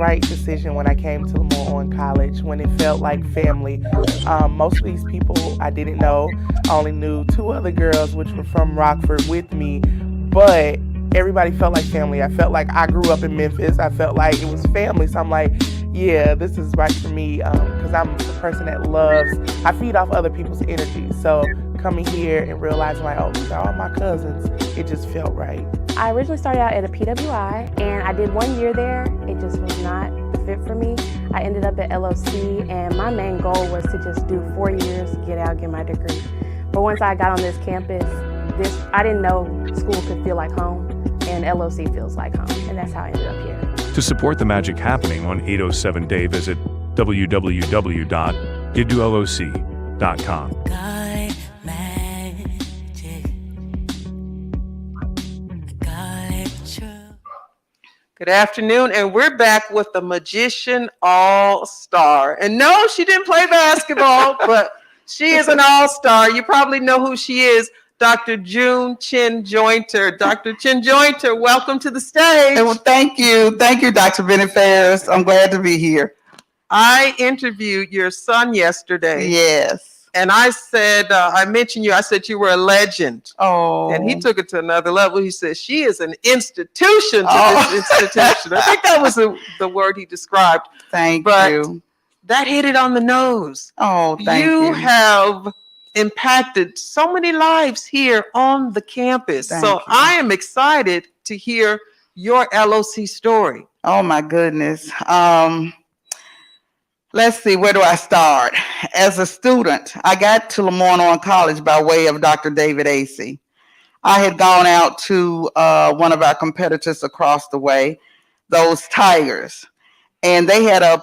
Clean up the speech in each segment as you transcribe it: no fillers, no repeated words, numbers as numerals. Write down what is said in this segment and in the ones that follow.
right decision when I came to LeMoyne-Owen College, when it felt like family. Most of these people I didn't know. I only knew two other girls, which were from Rockford with me, but everybody felt like family. I felt like I grew up in Memphis. I felt like it was family. So I'm like, yeah, this is right for me, because I'm the person that loves, I feed off other people's energy. So coming here and realizing like, oh, these are all my cousins, it just felt right. I originally started out at a PWI, and I did 1 year there. It just was not the fit for me. I ended up at LOC, and my main goal was to just do 4 years, get out, get my degree. But once I got on this campus, I didn't know school could feel like home, and LOC feels like home, and that's how I ended up here. To support the magic happening on 807 Day, visit www.giddoloc.com. Good afternoon, and we're back with the Magician All-Star. And no, she didn't play basketball, but she is an all-star. You probably know who she is, Dr. June Chin Jointer. Dr. Chin Jointer, welcome to the stage. Well, thank you. Thank you, Dr. Benny Ferris. I'm glad to be here. I interviewed your son yesterday. Yes. And I said, I mentioned you, I said you were a legend. Oh. And he took it to another level. He said, she is an institution to this institution. I think that was the word he described. Thank you. That hit it on the nose. Oh, thank you. You have impacted so many lives here on the campus. So I am excited to hear your LOC story. Oh, my goodness. Let's see, where do I start? As a student, I got to LeMoyne-Owen College by way of Dr. David Acey. I had gone out to one of our competitors across the way, those Tigers, and they had a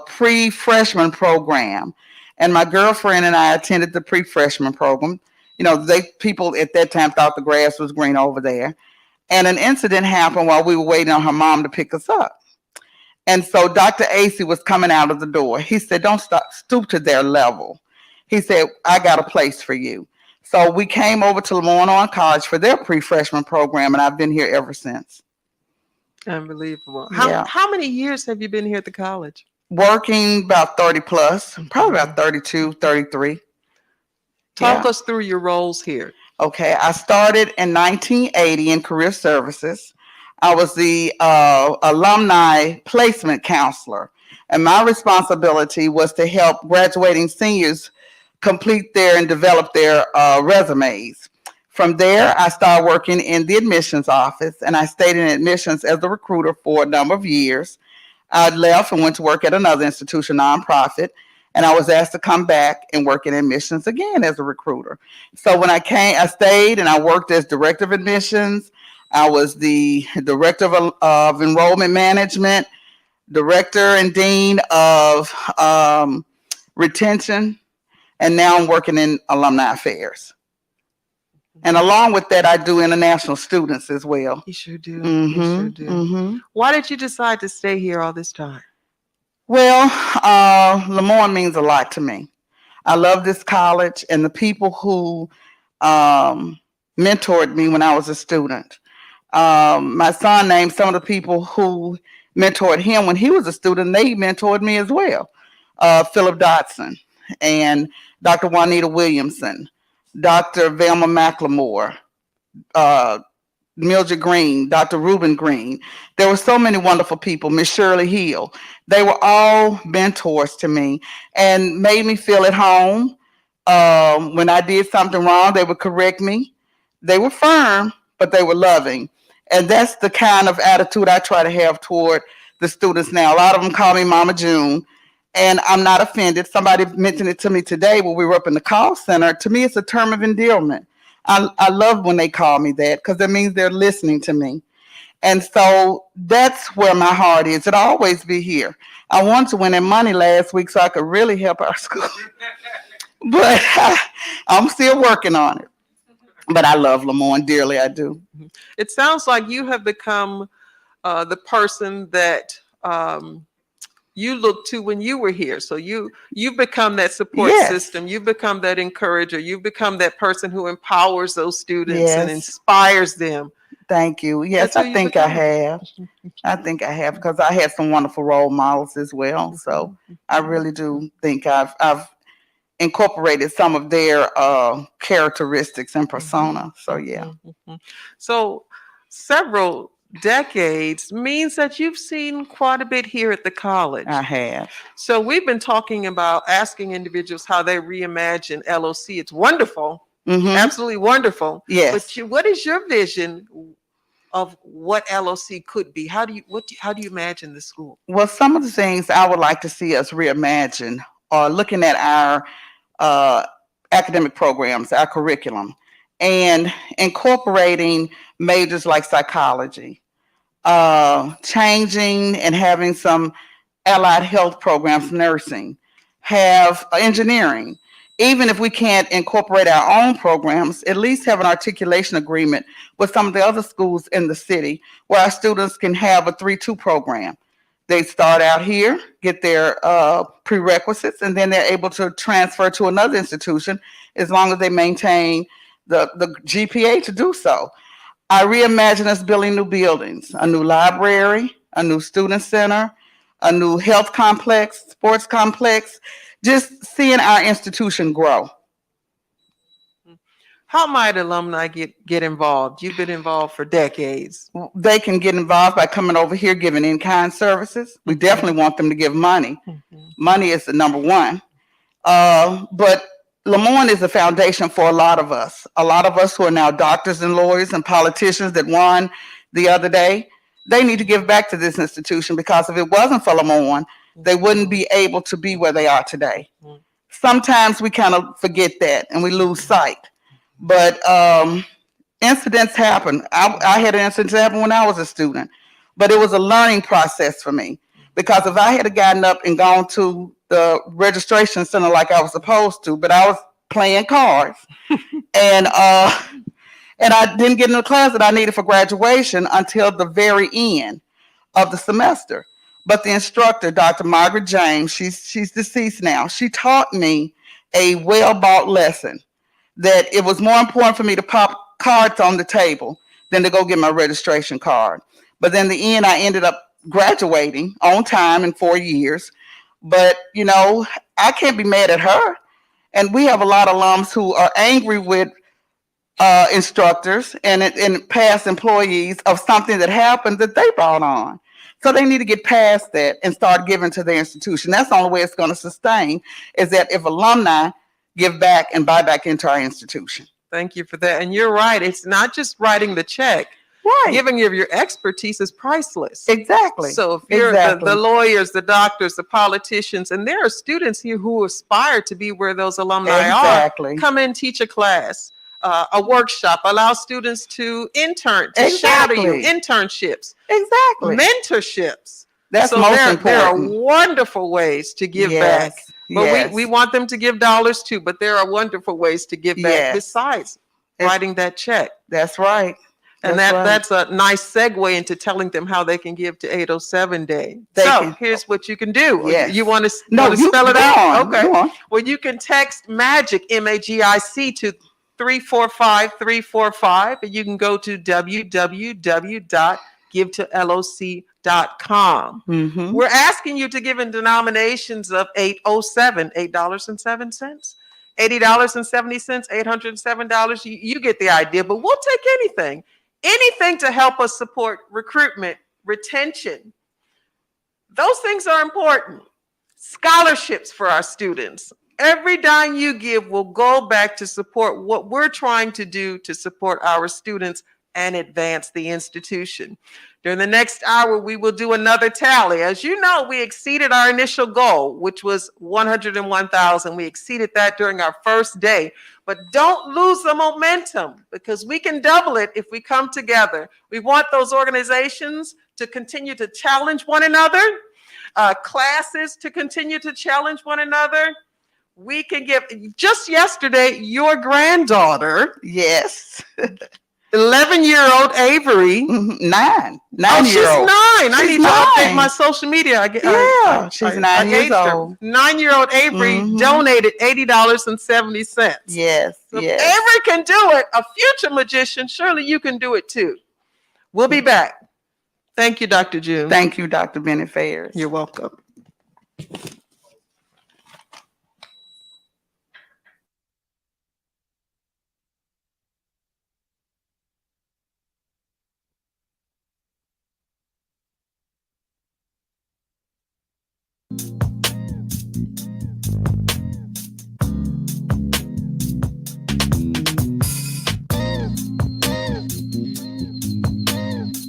pre-freshman program. And my girlfriend and I attended the pre-freshman program. You know, people at that time thought the grass was green over there. And an incident happened while we were waiting on her mom to pick us up. And so Dr. Acey was coming out of the door. He said, don't stoop to their level. He said, I got a place for you. So we came over to LeMoyne-Owen College for their pre-freshman program, and I've been here ever since. Unbelievable. Yeah. How many years have you been here at the college? Working about 30 plus, probably about 32, 33. Talk us through your roles here. Okay, I started in 1980 in career services. I was the alumni placement counselor, and my responsibility was to help graduating seniors complete and develop their resumes. From there, I started working in the admissions office, and I stayed in admissions as a recruiter for a number of years. I left and went to work at another institution, nonprofit, and I was asked to come back and work in admissions again as a recruiter. So when I stayed and I worked as director of admissions. I was the director of enrollment management, director and dean of retention, and now I'm working in alumni affairs. And along with that, I do international students as well. You sure do. Mm-hmm, You sure do. Mm-hmm. Why did you decide to stay here all this time? Well, LeMoyne means a lot to me. I love this college and the people who mentored me when I was a student. My son named some of the people who mentored him when he was a student. They mentored me as well. Philip Dotson and Dr. Juanita Williamson, Dr. Velma McLemore, Mildred Green, Dr. Reuben Green. There were so many wonderful people, Miss Shirley Hill. They were all mentors to me and made me feel at home. When I did something wrong, they would correct me. They were firm, but they were loving. And that's the kind of attitude I try to have toward the students now. A lot of them call me Mama June, and I'm not offended. Somebody mentioned it to me today when we were up in the call center. To me, it's a term of endearment. I love when they call me that because that means they're listening to me. And so that's where my heart is. It'll always be here. I wanted to win that money last week so I could really help our school. But I'm still working on it. But I love LeMoyne dearly, I do. It sounds like you have become the person that you looked to when you were here. So you've become that support system. You've become that encourager. You've become that person who empowers those students and inspires them Thank you. Yes, That's who I you think I become. have. I think I have because I had some wonderful role models as well. So I really do think I've incorporated some of their characteristics and persona. So yeah, So several decades means that you've seen quite a bit here at the college. I have. So we've been talking about asking individuals how they reimagine LOC. It's wonderful, absolutely wonderful. Yes. But what is your vision of what LOC could be? How do you imagine the school? Well, some of the things I would like to see us reimagine are looking at our academic programs, our curriculum, and incorporating majors like psychology, changing and having some allied health programs, nursing, have engineering. Even if we can't incorporate our own programs, at least have an articulation agreement with some of the other schools in the city where our students can have a 3-2 program. They start out here, get their prerequisites, and then they're able to transfer to another institution as long as they maintain the GPA to do so. I reimagine us building new buildings, a new library, a new student center, a new health complex, sports complex, just seeing our institution grow. How might alumni get involved? You've been involved for decades. They can get involved by coming over here, giving in-kind services. We definitely want them to give money. Money is the number one. But LeMoyne is a foundation for a lot of us. A lot of us who are now doctors and lawyers and politicians that won the other day, they need to give back to this institution because if it wasn't for LeMoyne, they wouldn't be able to be where they are today. Sometimes we kind of forget that and we lose sight. But incidents happen. I had an incident happen when I was a student, but it was a learning process for me because if I had gotten up and gone to the registration center like I was supposed to, but I was playing cards and I didn't get in the class that I needed for graduation until the very end of the semester. But the instructor, Dr. Margaret James, she's deceased now. She taught me a well-bought lesson that it was more important for me to pop cards on the table than to go get my registration card. But then in the end, I ended up graduating on time in 4 years. But, you know, I can't be mad at her. And we have a lot of alums who are angry with instructors and past employees of something that happened that they brought on. So they need to get past that and start giving to their institution. That's the only way it's going to sustain is that if alumni give back and buy back into our institution. Thank you for that. And you're right. It's not just writing the check. Right. Giving of your expertise is priceless. Exactly. So if you're the lawyers, the doctors, the politicians, and there are students here who aspire to be where those alumni are, come in, teach a class, a workshop, allow students to intern, to shadow you, internships, mentorships. That's so most important. There are wonderful ways to give back. But we want them to give dollars too, but there are wonderful ways to give back besides writing that check. That's right. And that's a nice segue into telling them how they can give to 807 Day. Here's what you can do. Yes. You want to you spell it out? Okay. Go on. Well, you can text MAGIC, MAGIC, to 345-345, and you can go to www.givetoloc.com. We're asking you to give in denominations of 807, $8.07, $80.70, $807. You get the idea, but we'll take anything to help us support recruitment, retention. Those things are important. Scholarships for our students. Every dime you give will go back to support what we're trying to do to support our students and advance the institution. During the next hour, we will do another tally. As you know, we exceeded our initial goal, which was 101,000. We exceeded that during our first day. But don't lose the momentum because we can double it if we come together. We want those organizations to continue to challenge one another, classes to continue to challenge one another. We can give, just yesterday, your granddaughter. Yes. 11-year-old Avery. 9. 9-year-old. She's 9. I need to update my social media. She's 9 years old. 9-year-old Avery donated $80.70. Yes. So if Avery can do it, a future magician, surely you can do it too. We'll be back. Thank you, Dr. June. Thank you, Dr. Bennett Fairs. You're welcome.